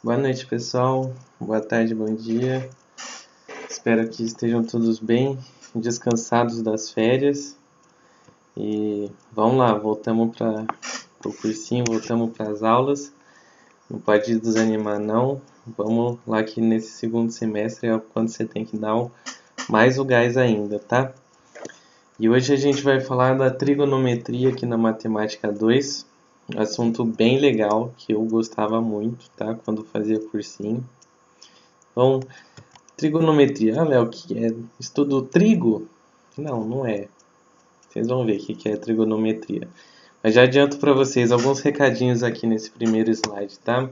Boa noite, pessoal. Boa tarde, bom dia. Espero que estejam todos bem, descansados das férias. E vamos lá, voltamos para o cursinho, voltamos para as aulas. Não pode desanimar, não. Vamos lá que nesse segundo semestre é quando você tem que dar mais o gás ainda, tá? E hoje a gente vai falar da trigonometria aqui na Matemática 2. Assunto bem legal, que eu gostava muito, tá? Quando fazia cursinho. Então, trigonometria. Ah, Léo, o que é? Estudo trigo? Não, não é. Vocês vão ver o que é trigonometria. Mas já adianto para vocês alguns recadinhos aqui nesse primeiro slide, tá?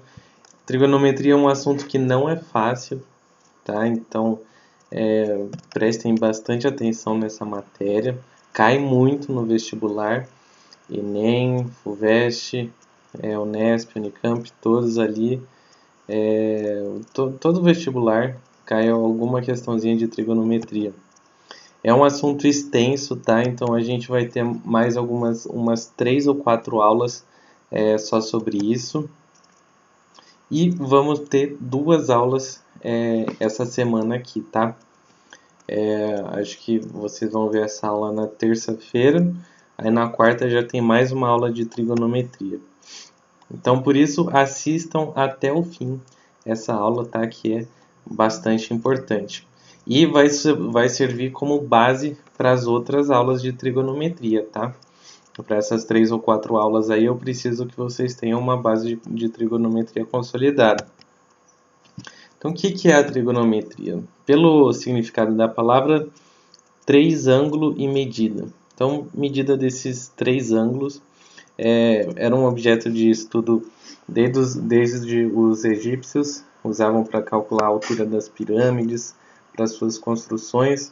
Trigonometria é um assunto que não é fácil, tá? Então, prestem bastante atenção nessa matéria. Cai muito no vestibular. Enem, FUVEST, Unesp, Unicamp, todos ali. Todo vestibular cai alguma questãozinha de trigonometria. É um assunto extenso, tá? Então a gente vai ter mais umas 3 ou 4 aulas só sobre isso. E vamos ter 2 aulas essa semana aqui, tá? Acho que vocês vão ver essa aula na terça-feira. Aí na quarta já tem mais uma aula de trigonometria. Então por isso assistam até o fim essa aula, tá? Que é bastante importante. E vai servir como base para as outras aulas de trigonometria, tá? Para essas 3 ou 4 aulas aí eu preciso que vocês tenham uma base de trigonometria consolidada. Então o que é a trigonometria? Pelo significado da palavra, 3 ângulo e medida. Então, medida desses 3 ângulos era um objeto de estudo desde os egípcios, usavam para calcular a altura das pirâmides, para suas construções,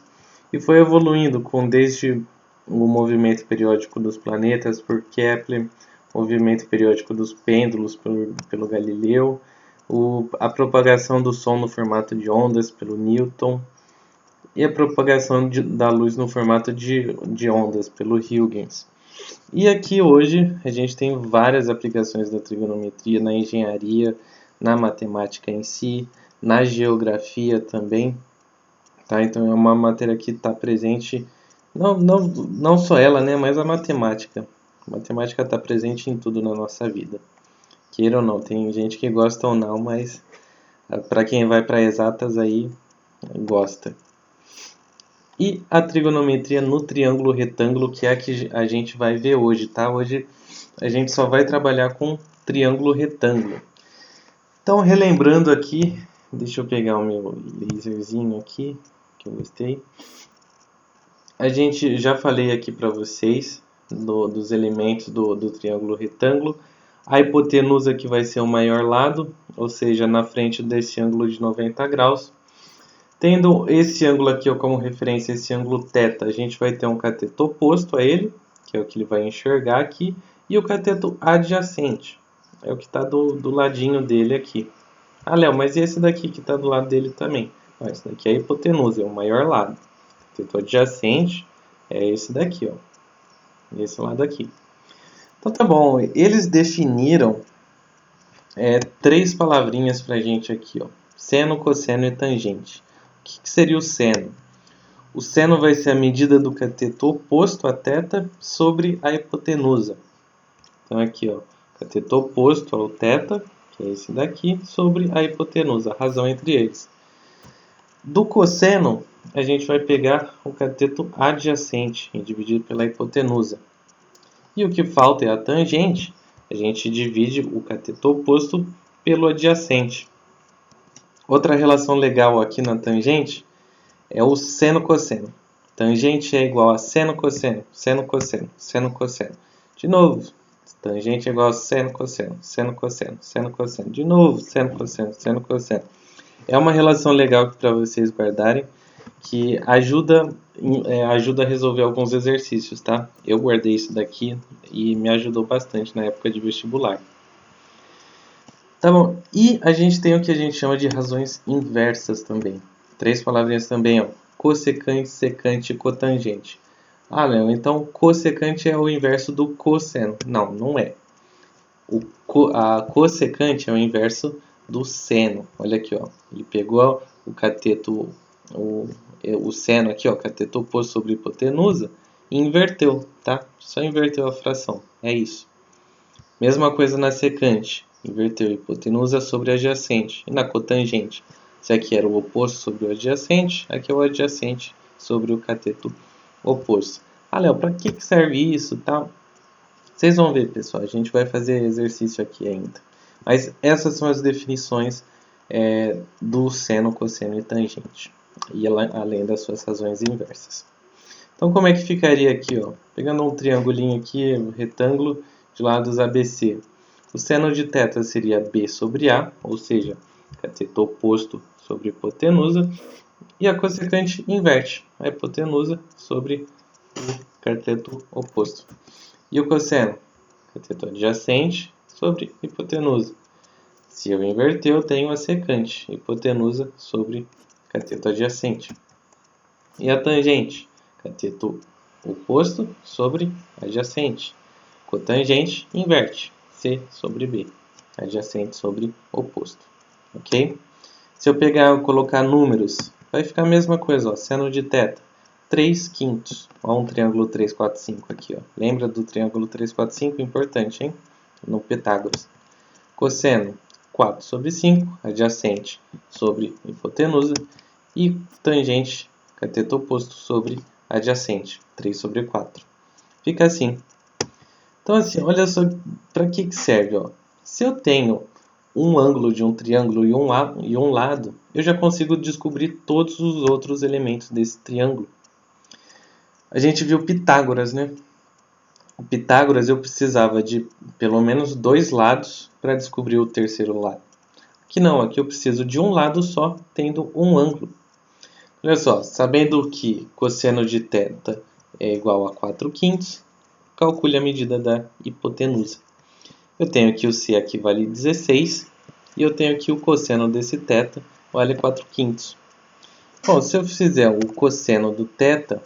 e foi evoluindo desde o movimento periódico dos planetas por Kepler, movimento periódico dos pêndulos pelo Galileu, a propagação do som no formato de ondas pelo Newton, e a propagação da luz no formato de ondas pelo Huygens. E aqui hoje a gente tem várias aplicações da trigonometria na engenharia, na matemática em si, na geografia também. Tá? Então é uma matéria que está presente, não só ela, né, mas a matemática. A matemática está presente em tudo na nossa vida. Queira ou não, tem gente que gosta ou não, mas para quem vai para exatas aí, gosta. E a trigonometria no triângulo retângulo, que é a que a gente vai ver hoje, tá? Hoje a gente só vai trabalhar com triângulo retângulo. Então, relembrando aqui, deixa eu pegar o meu laserzinho aqui, que eu gostei. A gente já falei aqui para vocês dos elementos do triângulo retângulo. A hipotenusa que vai ser o maior lado, ou seja, na frente desse ângulo de 90 graus. Tendo esse ângulo aqui como referência, esse ângulo θ, a gente vai ter um cateto oposto a ele, que é o que ele vai enxergar aqui, e o cateto adjacente, é o que está do ladinho dele aqui. Ah, Léo, mas e esse daqui que está do lado dele também? Ah, esse daqui é a hipotenusa, é o maior lado. O cateto adjacente é esse daqui, ó, esse lado aqui. Então tá bom, eles definiram 3 palavrinhas para a gente aqui, ó, seno, cosseno e tangente. O que seria o seno? O seno vai ser a medida do cateto oposto a θ sobre a hipotenusa. Então aqui, ó, cateto oposto ao θ, que é esse daqui, sobre a hipotenusa, a razão entre eles. Do cosseno, a gente vai pegar o cateto adjacente e dividir pela hipotenusa. E o que falta é a tangente, a gente divide o cateto oposto pelo adjacente. Outra relação legal aqui na tangente é o seno-cosseno. Tangente é igual a seno-cosseno, seno-cosseno, seno-cosseno. De novo, tangente é igual a seno-cosseno, seno-cosseno, seno-cosseno. De novo, seno-cosseno, seno-cosseno. É uma relação legal para vocês guardarem, que ajuda a resolver alguns exercícios, tá? Eu guardei isso daqui e me ajudou bastante na época de vestibular. Tá bom, e a gente tem o que a gente chama de razões inversas também. 3 palavrinhas também, ó. Cossecante, secante e cotangente. Ah, Léo, então cossecante é o inverso do cosseno. Não, não é. A cossecante é o inverso do seno. Olha aqui, ó. Ele pegou o cateto, o seno aqui, ó, cateto oposto sobre hipotenusa, e inverteu, tá? Só inverteu a fração. É isso. Mesma coisa na secante. Inverteu hipotenusa sobre adjacente. E na cotangente, se aqui era o oposto sobre o adjacente, aqui é o adjacente sobre o cateto oposto. Ah, Léo, para que serve isso, tal? Vocês vão ver, pessoal. A gente vai fazer exercício aqui ainda. Mas essas são as definições do seno, cosseno e tangente. E além das suas razões inversas. Então, como é que ficaria aqui, ó? Pegando um triangulinho aqui, um retângulo de lados ABC. O seno de θ seria B sobre A, ou seja, cateto oposto sobre hipotenusa. E a cossecante inverte a hipotenusa sobre o cateto oposto. E o cosseno? Cateto adjacente sobre hipotenusa. Se eu inverter, eu tenho a secante, hipotenusa sobre cateto adjacente. E a tangente? Cateto oposto sobre adjacente. Cotangente inverte, C sobre B, adjacente sobre oposto. Ok? Se eu pegar e colocar números, vai ficar a mesma coisa, ó, seno de θ, 3 quintos. Ó, um triângulo 3, 4, 5 aqui, ó. Lembra do triângulo 3, 4, 5? Importante, hein? No Pitágoras. Cosseno, 4 sobre 5, adjacente sobre hipotenusa. E tangente, cateto oposto sobre adjacente, 3 sobre 4. Fica assim. Então, assim, olha só para que serve. Ó. Se eu tenho um ângulo de um triângulo e um lado, eu já consigo descobrir todos os outros elementos desse triângulo. A gente viu Pitágoras, né? O Pitágoras eu precisava de pelo menos 2 lados para descobrir o terceiro lado. Aqui não, aqui eu preciso de um lado só, tendo um ângulo. Olha só, sabendo que cosseno de θ é igual a 4 quintos, calcule a medida da hipotenusa. Eu tenho que o C aqui vale 16 e eu tenho que o cosseno desse θ vale 4 quintos. Bom, se eu fizer o cosseno do θ,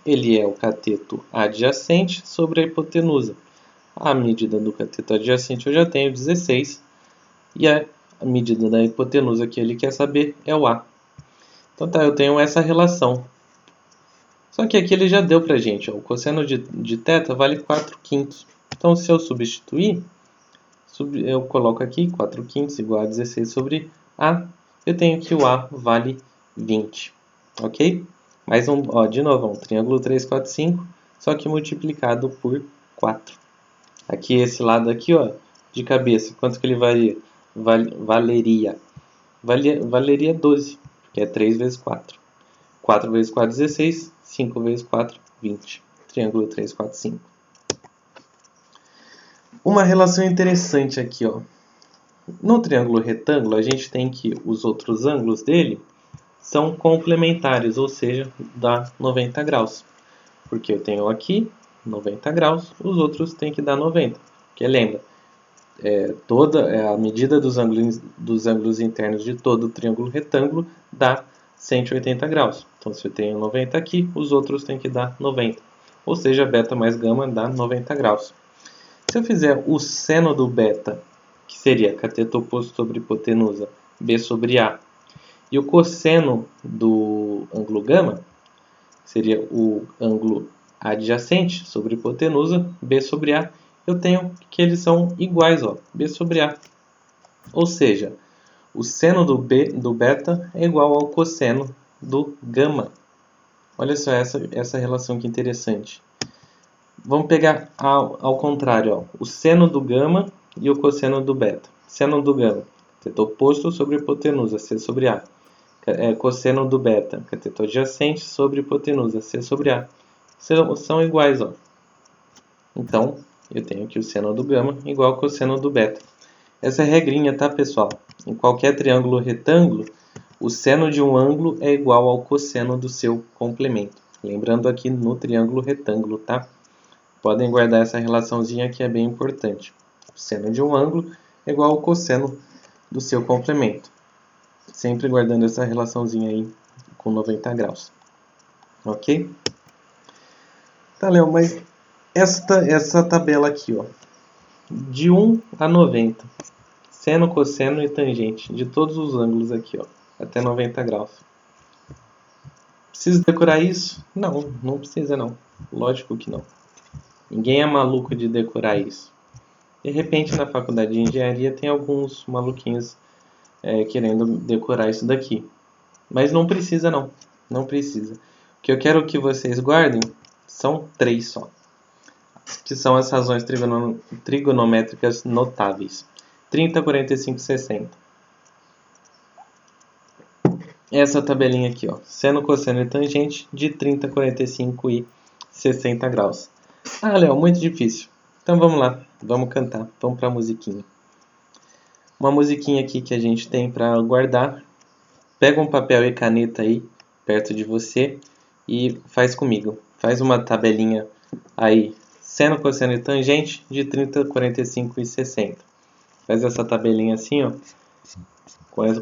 ele é o cateto adjacente sobre a hipotenusa. A medida do cateto adjacente eu já tenho 16 e a medida da hipotenusa que ele quer saber é o A. Então tá, eu tenho essa relação. Só que aqui ele já deu pra gente, ó, o cosseno de θ vale 4 quintos. Então se eu substituir, eu coloco aqui 4 quintos igual a 16 sobre A, eu tenho que o A vale 20, ok? Mais um, ó, de novo, um triângulo 3, 4, 5, só que multiplicado por 4. Aqui esse lado aqui, ó, de cabeça, quanto que ele valeria? Valeria 12, que é 3 vezes 4. 4 vezes 4, 16. 5 vezes 4, 20. Triângulo 3, 4, 5. Uma relação interessante aqui, ó. No triângulo retângulo, a gente tem que os outros ângulos dele são complementares, ou seja, dá 90 graus. Porque eu tenho aqui 90 graus, os outros têm que dar 90. Porque lembra, a medida dos ângulos internos de todo o triângulo retângulo dá 180 graus. Então, se eu tenho 90 aqui, os outros têm que dar 90. Ou seja, beta mais gama dá 90 graus. Se eu fizer o seno do beta, que seria cateto oposto sobre hipotenusa, B sobre A, e o cosseno do ângulo gama, seria o ângulo adjacente sobre hipotenusa, B sobre A, eu tenho que eles são iguais, ó, B sobre A. Ou seja, o seno do beta é igual ao cosseno do gama. Olha só essa relação que interessante. Vamos pegar ao contrário, ó, o seno do gama e o cosseno do beta. Seno do gama, cateto oposto sobre hipotenusa, C sobre A. Cosseno do beta, cateto adjacente sobre hipotenusa, C sobre A. São iguais, ó. Então, eu tenho aqui o seno do gama igual ao cosseno do beta. Essa é a regrinha, tá, pessoal? Em qualquer triângulo retângulo, o seno de um ângulo é igual ao cosseno do seu complemento. Lembrando aqui no triângulo retângulo, tá? Podem guardar essa relaçãozinha que é bem importante. O seno de um ângulo é igual ao cosseno do seu complemento. Sempre guardando essa relaçãozinha aí com 90 graus. Ok? Tá, Léo, mas essa tabela aqui, ó, de 1 a 90, seno, cosseno e tangente de todos os ângulos aqui, ó, até 90 graus. Precisa decorar isso? Não, não precisa não. Lógico que não. Ninguém é maluco de decorar isso. De repente, na faculdade de engenharia tem alguns maluquinhos querendo decorar isso daqui. Mas não precisa não. Não precisa. O que eu quero que vocês guardem são 3 só. Que são as razões trigonométricas notáveis. 30, 45 e 60. Essa tabelinha aqui, ó, seno, cosseno e tangente de 30, 45 e 60 graus. Ah, Léo, muito difícil. Então vamos lá, vamos cantar, vamos para a musiquinha. Uma musiquinha aqui que a gente tem para guardar. Pega um papel e caneta aí, perto de você, e faz comigo. Faz uma tabelinha aí, seno, cosseno e tangente de 30, 45 e 60. Faz essa tabelinha assim, ó,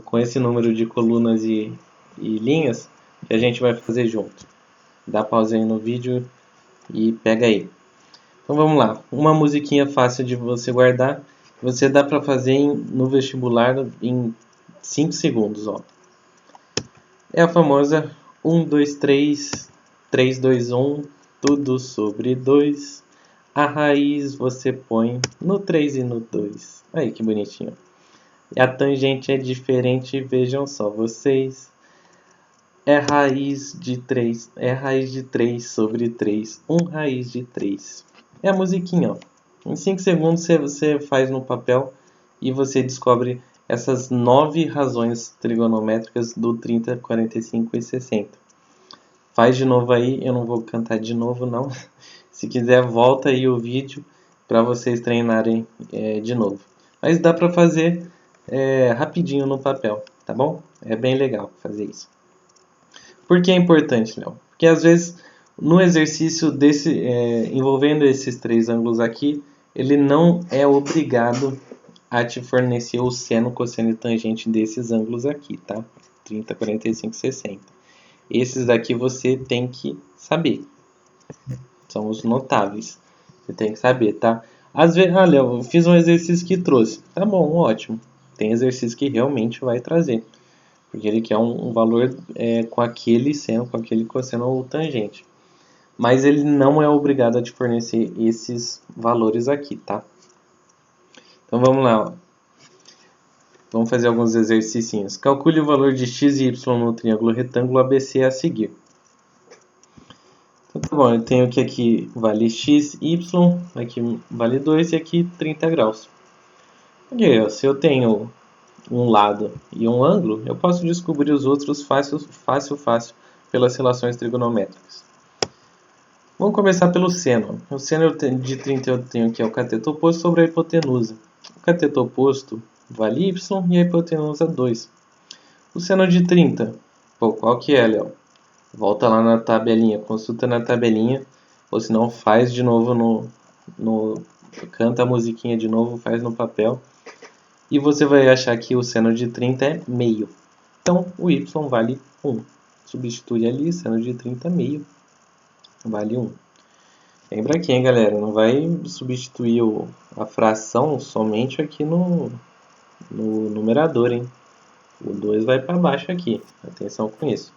com esse número de colunas e linhas que a gente vai fazer junto. Dá pausa aí no vídeo e pega aí. Então vamos lá, uma musiquinha fácil de você guardar. Você dá para fazer no vestibular em 5 segundos, ó. É a famosa 1, 2, 3, 3, 2, 1, tudo sobre 2. A raiz você põe no 3 e no 2. Aí que bonitinho. E a tangente é diferente, vejam só vocês. É raiz de 3 sobre 3. 1 raiz de 3. É a musiquinha, ó. Em 5 segundos você faz no papel e você descobre essas 9 razões trigonométricas do 30, 45 e 60. Faz de novo aí, eu não vou cantar de novo não. Se quiser, volta aí o vídeo para vocês treinarem de novo. Mas dá para fazer rapidinho no papel, tá bom? É bem legal fazer isso. Por que é importante, Léo? Porque às vezes no exercício envolvendo esses 3 ângulos aqui, ele não é obrigado a te fornecer o seno, cosseno e tangente desses ângulos aqui, tá? 30, 45, 60. Esses daqui você tem que saber. São os notáveis. Você tem que saber, tá? Às vezes, Léo, eu fiz um exercício que trouxe. Tá bom, ótimo. Tem exercício que realmente vai trazer. Porque ele quer um valor com aquele seno, com aquele cosseno ou tangente. Mas ele não é obrigado a te fornecer esses valores aqui, tá? Então vamos lá, ó. Vamos fazer alguns exercícios. Calcule o valor de x e y no triângulo retângulo ABC a seguir. Então tá bom, eu tenho que aqui vale x, y, aqui vale 2 e aqui 30 graus. Aqui, ó, se eu tenho um lado e um ângulo, eu posso descobrir os outros fácil pelas relações trigonométricas. Vamos começar pelo seno. O seno de 30 eu tenho aqui o cateto oposto sobre a hipotenusa. O cateto oposto vale y e a hipotenusa 2. O seno de 30, pô, qual que é, Léo? Volta lá na tabelinha, consulta na tabelinha, ou se não, faz de novo canta a musiquinha de novo, faz no papel. E você vai achar que o seno de 30 é meio. Então, o y vale 1. Substitui ali, seno de 30 meio, vale 1. Lembra aqui, hein, galera? Não vai substituir a fração somente aqui no numerador, hein? O 2 vai para baixo aqui. Atenção com isso.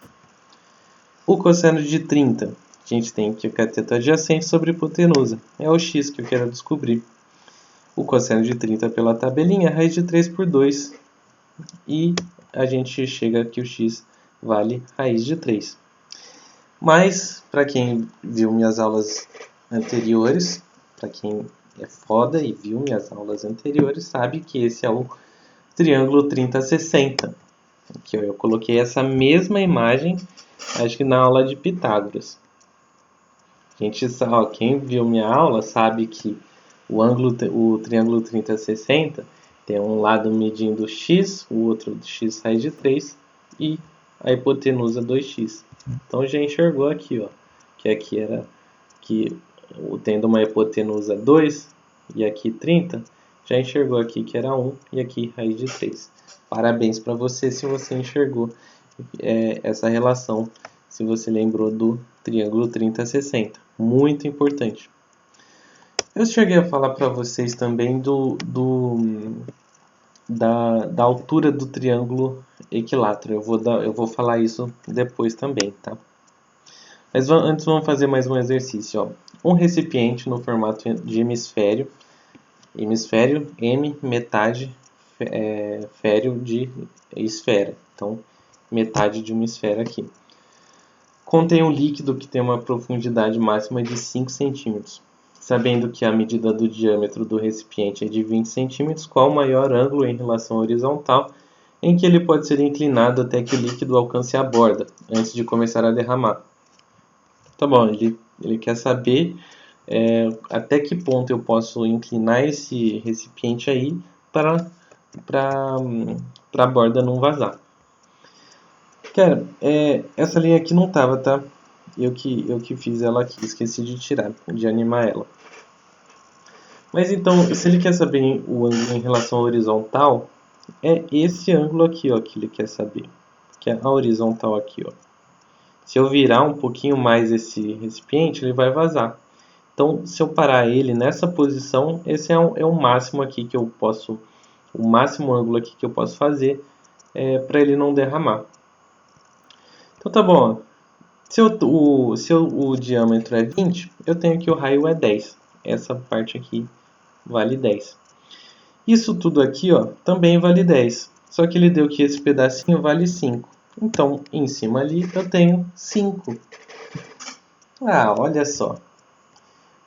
O cosseno de 30, a gente tem que o cateto adjacente sobre a hipotenusa. É o x que eu quero descobrir. O cosseno de 30 pela tabelinha é raiz de 3 por 2. E a gente chega que o x vale raiz de 3. Mas, para quem viu minhas aulas anteriores, para quem é foda e viu minhas aulas anteriores, sabe que esse é o triângulo 30-60. Aqui, ó, eu coloquei essa mesma imagem, acho que na aula de Pitágoras. Quem viu minha aula sabe que o triângulo 30-60 tem um lado medindo x, o outro x raiz de 3 e a hipotenusa 2x. Então já enxergou aqui, ó, que aqui era tendo uma hipotenusa 2 e aqui 30, já enxergou aqui que era 1 e aqui raiz de 3. Parabéns para você se você enxergou essa relação, se você lembrou do triângulo 30-60. Muito importante. Eu cheguei a falar para vocês também da altura do triângulo equilátero. Eu vou falar isso depois também, tá? Mas antes vamos fazer mais um exercício, ó. Um recipiente no formato de hemisfério, M, metade, fério de esfera. Então, metade de uma esfera aqui. Contém um líquido que tem uma profundidade máxima de 5 centímetros. Sabendo que a medida do diâmetro do recipiente é de 20 centímetros, qual o maior ângulo em relação à horizontal em que ele pode ser inclinado até que o líquido alcance a borda, antes de começar a derramar? Tá bom, ele quer saber até que ponto eu posso inclinar esse recipiente aí para a borda não vazar. Cara, essa linha aqui não tava, tá? Eu que fiz ela aqui, esqueci de tirar, de animar ela. Mas então, se ele quer saber o ângulo em relação à horizontal, é esse ângulo aqui, ó, que ele quer saber. Que é a horizontal aqui, ó. Se eu virar um pouquinho mais esse recipiente, ele vai vazar. Então, se eu parar ele nessa posição, esse é o máximo aqui que eu posso, o máximo ângulo aqui que eu posso fazer para ele não derramar. Então tá bom. Se o diâmetro é 20, eu tenho que o raio é 10. Essa parte aqui vale 10. Isso tudo aqui, ó, também vale 10. Só que ele deu que esse pedacinho vale 5. Então, em cima ali eu tenho 5. Ah, olha só.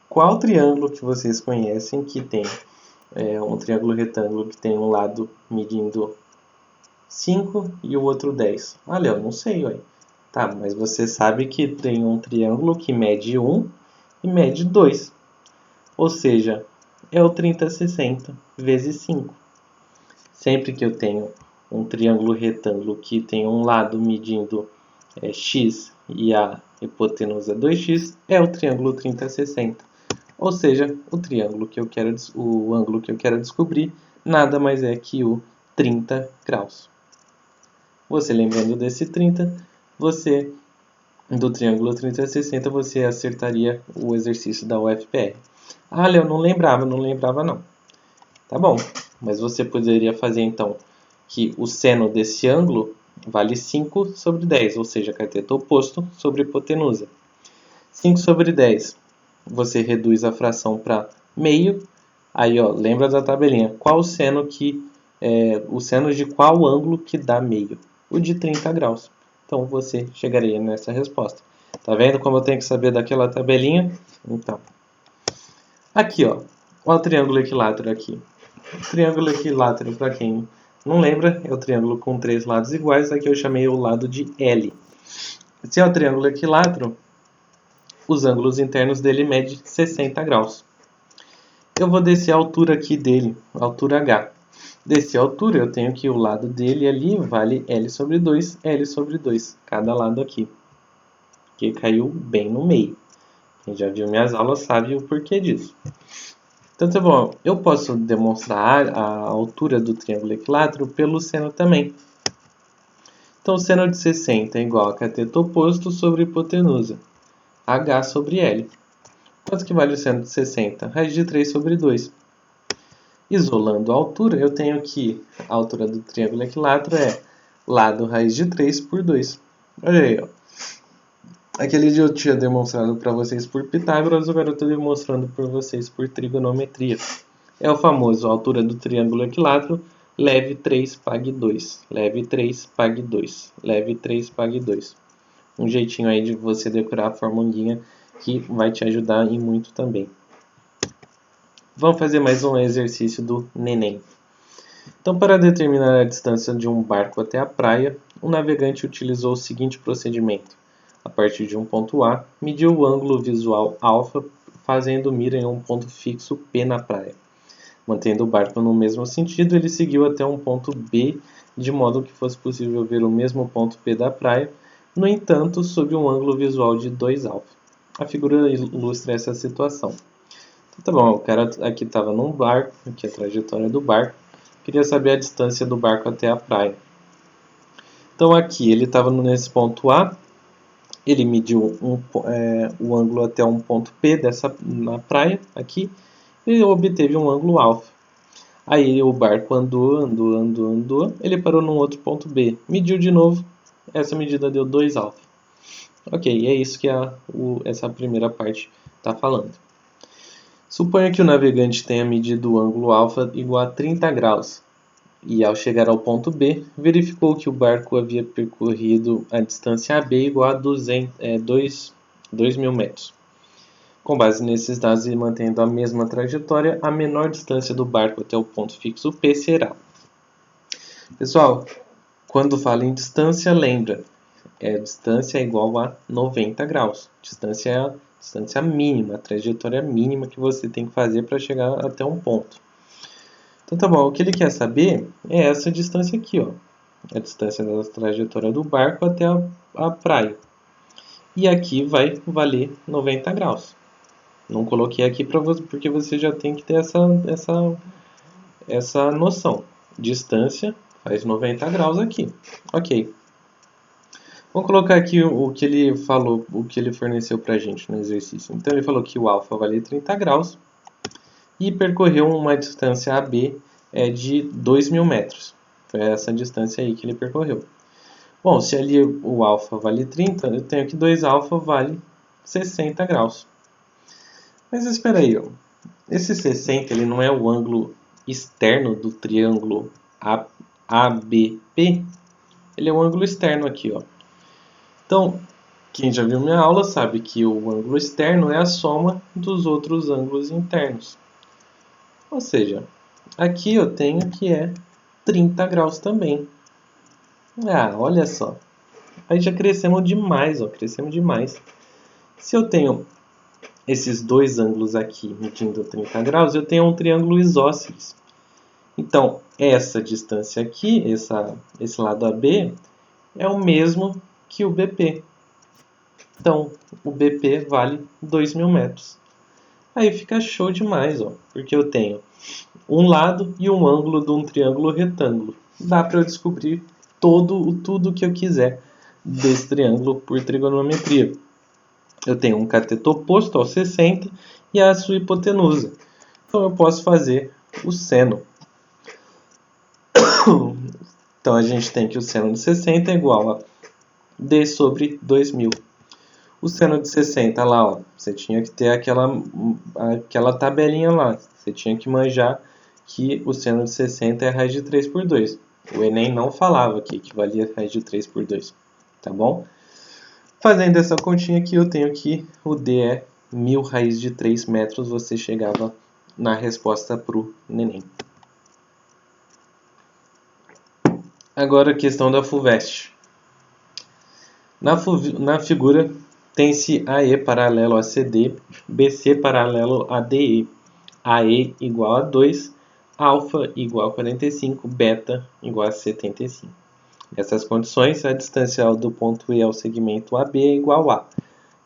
Qual triângulo que vocês conhecem que tem um triângulo retângulo que tem um lado medindo 5 e o outro 10? Olha, eu não sei, ué. Tá, mas você sabe que tem um triângulo que mede 1 e mede 2. Ou seja, é o 30/60 vezes 5. Sempre que eu tenho um triângulo retângulo que tem um lado medindo x e a hipotenusa 2x, é o triângulo 30/60. Ou seja, o ângulo que eu quero descobrir nada mais é que o 30 graus. Você lembrando desse 30, do triângulo 30/60, você acertaria o exercício da UFPR. Ah, Léo, não lembrava não. Tá bom, mas você poderia fazer então que o seno desse ângulo vale 5 sobre 10, ou seja, cateto oposto sobre hipotenusa. 5 sobre 10, você reduz a fração para meio. Aí, ó, lembra da tabelinha. Qual o seno de qual ângulo que dá meio? O de 30 graus. Então, você chegaria nessa resposta. Tá vendo como eu tenho que saber daquela tabelinha? Então, aqui, ó, olha o triângulo equilátero aqui. O triângulo equilátero, para quem não lembra, é o triângulo com 3 lados iguais. Aqui eu chamei o lado de L. Se é o triângulo equilátero, os ângulos internos dele medem 60 graus. Eu vou descer a altura aqui dele, a altura H. Descer a altura, eu tenho que o lado dele ali vale L sobre 2, L sobre 2, cada lado aqui. Que caiu bem no meio. Quem já viu minhas aulas sabe o porquê disso. Então, tá bom, eu posso demonstrar a altura do triângulo equilátero pelo seno também. Então, o seno de 60 é igual a cateto oposto sobre hipotenusa, H sobre L. Quanto que vale o seno de 60? Raiz de 3 sobre 2. Isolando a altura, eu tenho que a altura do triângulo equilátero é lado raiz de 3 por 2. Olha aí, ó. Aquele dia eu tinha demonstrado para vocês por Pitágoras, agora eu estou demonstrando para vocês por trigonometria. É o famoso altura do triângulo equilátero, leve 3, pague 2. Leve 3, pague 2. Leve 3, pague 2. Um jeitinho aí de você decorar a formulinha que vai te ajudar e muito também. Vamos fazer mais um exercício do Neném. Então, para determinar a distância de um barco até a praia, o navegante utilizou o seguinte procedimento. A partir de um ponto A, mediu o ângulo visual alfa, fazendo mira em um ponto fixo P na praia. Mantendo o barco no mesmo sentido, ele seguiu até um ponto B, de modo que fosse possível ver o mesmo ponto P da praia, no entanto, sob um ângulo visual de 2 alfa. A figura ilustra essa situação. Então, tá bom, o cara aqui estava num barco, aqui é a trajetória do barco, queria saber a distância do barco até a praia. Então aqui ele estava nesse ponto A, ele mediu o ângulo até um ponto P na praia, aqui, e obteve um ângulo alfa. Aí o barco andou, ele parou num outro ponto B, mediu de novo, essa medida deu 2 alfa. Ok, é isso que essa primeira parte está falando. Suponha que o navegante tenha medido o ângulo alfa igual a 30 graus e, ao chegar ao ponto B, verificou que o barco havia percorrido a distância AB igual a 2.000 metros. Com base nesses dados e mantendo a mesma trajetória, a menor distância do barco até o ponto fixo P será. Pessoal, quando fala em distância, lembra, distância é igual a 90 graus. Distância é a distância mínima, a trajetória mínima que você tem que fazer para chegar até um ponto. Então tá bom, o que ele quer saber é essa distância aqui, ó. A distância da trajetória do barco até a praia. E aqui vai valer 90 graus. Não coloquei aqui porque você já tem que ter essa noção. Distância faz 90 graus aqui. Ok. Vamos colocar aqui o que ele falou, o que ele forneceu para a gente no exercício. Então ele falou que o alfa vale 30 graus e percorreu uma distância AB de 2.000 metros. Foi essa distância aí que ele percorreu. Bom, se ali o alfa vale 30, eu tenho que 2 alfa vale 60 graus. Mas espera aí, ó. Esse 60 ele não é o ângulo externo do triângulo ABP? Ele é o ângulo externo aqui, ó. Então, quem já viu minha aula sabe que o ângulo externo é a soma dos outros ângulos internos. Ou seja, aqui eu tenho que é 30 graus também. Ah, olha só. Aí já crescemos demais, ó, crescemos demais. Se eu tenho esses dois ângulos aqui medindo 30 graus, eu tenho um triângulo isósceles. Então, essa distância aqui, esse lado AB, é o mesmo que o BP. Então, o BP vale 2.000 metros. Aí fica show demais, ó, porque eu tenho um lado e um ângulo de um triângulo retângulo. Dá para eu descobrir tudo que eu quiser desse triângulo por trigonometria. Eu tenho um cateto oposto ao 60 e a sua hipotenusa. Então eu posso fazer o seno. Então a gente tem que o seno de 60 é igual a d sobre 2.000. O seno de 60 lá, ó, você tinha que ter aquela tabelinha lá. Você tinha que manjar que o seno de 60 é raiz de 3 por 2. O Enem não falava aqui que valia raiz de 3 por 2. Tá bom? Fazendo essa continha aqui, eu tenho que o D é 1.000 raiz de 3 metros. Você chegava na resposta para o Enem. Agora a questão da FUVEST. Na figura tem-se AE paralelo a CD, BC paralelo a DE, AE igual a 2, alfa igual a 45, beta igual a 75. Nessas condições, a distância do ponto E ao segmento AB é igual a...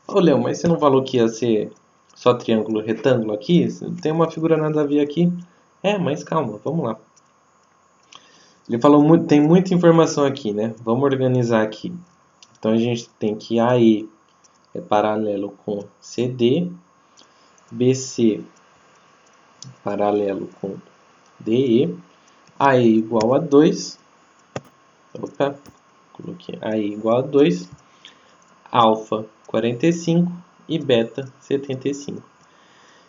Ô, Léo, mas você não falou que ia ser só triângulo retângulo aqui? Tem uma figura nada a ver aqui? Mas calma, vamos lá. Ele falou tem muita informação aqui, né? Vamos organizar aqui. Então a gente tem que AE é paralelo com CD, BC paralelo com DE, AE igual a 2, opa, coloquei AE igual a 2, alfa 45 e beta 75.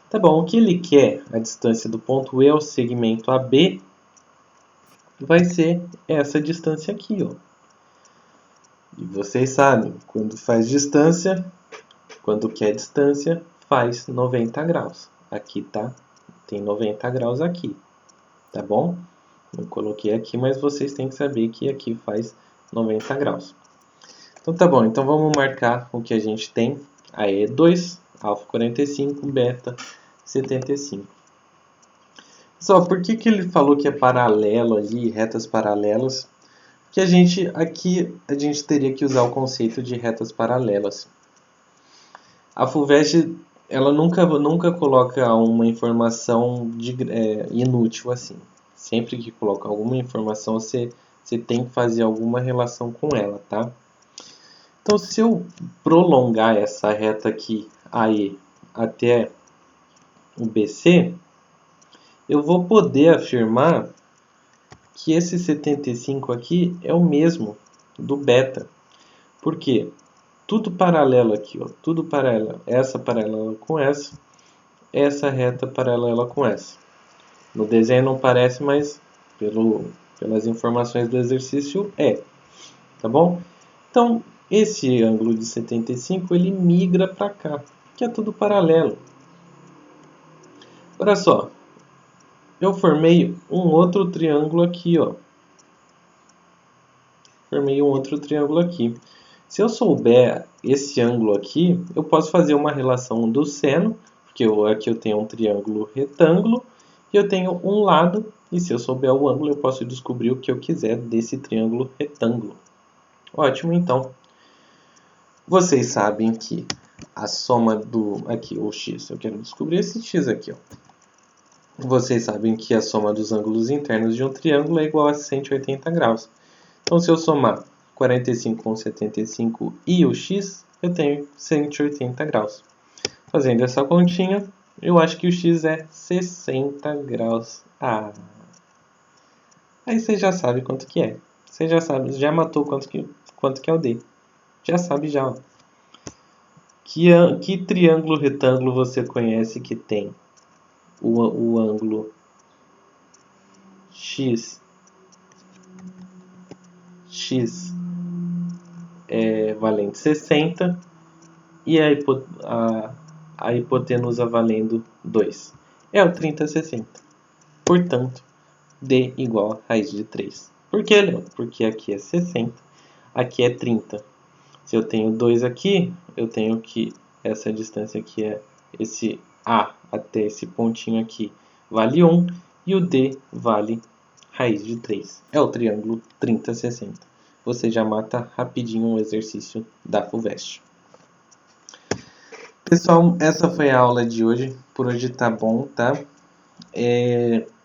Tá bom, o que ele quer, a distância do ponto E ao segmento AB, vai ser essa distância aqui, ó. E vocês sabem, quando faz distância, quando quer distância, faz 90 graus. Aqui tá, tem 90 graus aqui, tá bom? Eu coloquei aqui, mas vocês têm que saber que aqui faz 90 graus. Então tá bom, então vamos marcar o que a gente tem. Aí é 2, alfa 45, beta 75. Só, por que ele falou que é paralelo ali, retas paralelas? Que a gente teria que usar o conceito de retas paralelas. A FUVEST, ela nunca coloca uma informação inútil assim. Sempre que coloca alguma informação, você tem que fazer alguma relação com ela, tá? Então, se eu prolongar essa reta aqui, AE, até o BC, eu vou poder afirmar que esse 75 aqui é o mesmo do beta. Por quê? Tudo paralelo aqui, ó, tudo paralelo. Essa paralela com essa reta paralela com essa. No desenho não parece, mas pelas informações do exercício é. Tá bom? Então, esse ângulo de 75 ele migra para cá, que é tudo paralelo. Olha só, eu formei um outro triângulo aqui, ó. Formei um outro triângulo aqui. Se eu souber esse ângulo aqui, eu posso fazer uma relação do seno, porque aqui eu tenho um triângulo retângulo, e eu tenho um lado, e se eu souber o ângulo, eu posso descobrir o que eu quiser desse triângulo retângulo. Ótimo, então. Vocês sabem que a soma do... Aqui, o x, eu quero descobrir esse x aqui, ó. Vocês sabem que a soma dos ângulos internos de um triângulo é igual a 180 graus. Então, se eu somar 45 com 75 e o x, eu tenho 180 graus. Fazendo essa continha, eu acho que o x é 60 graus. Ah! Aí você já sabe quanto que é. Você já sabe, já matou quanto que é o d. Já sabe já, ó. Que triângulo retângulo você conhece que tem o ângulo x é valendo 60 e a hipotenusa valendo 2? É o 3060. Portanto, d igual a raiz de 3. Por que, Léo? Porque aqui é 60, aqui é 30. Se eu tenho 2 aqui, eu tenho que essa distância aqui é esse A até esse pontinho aqui vale 1 e o D vale raiz de 3. É o triângulo 3060. Você já mata rapidinho o exercício da FUVEST. Pessoal, essa foi a aula de hoje. Por hoje tá bom, tá?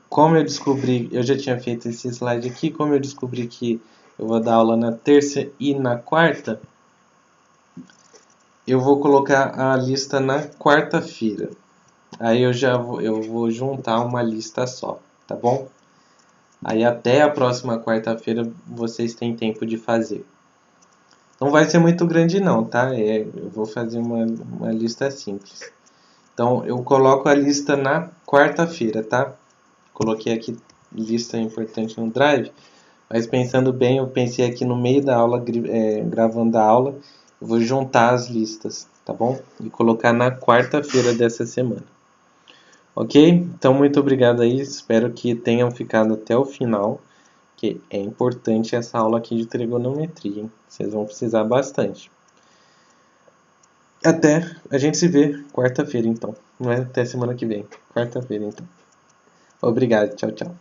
Como eu descobri, eu já tinha feito esse slide aqui, como eu descobri que eu vou dar aula na terça e na quarta, eu vou colocar a lista na quarta-feira. Aí eu vou juntar uma lista só, tá bom? Aí até a próxima quarta-feira vocês têm tempo de fazer. Não vai ser muito grande não, tá? Eu vou fazer uma lista simples. Então eu coloco a lista na quarta-feira, tá? Coloquei aqui lista importante no Drive, mas pensando bem, eu pensei aqui no meio da aula, gravando a aula, eu vou juntar as listas, tá bom? E colocar na quarta-feira dessa semana. Ok? Então, muito obrigado aí. Espero que tenham ficado até o final, que é importante essa aula aqui de trigonometria, hein? Vocês vão precisar bastante. Até, a gente se vê quarta-feira, então. Não é até semana que vem. Quarta-feira, então. Obrigado. Tchau, tchau.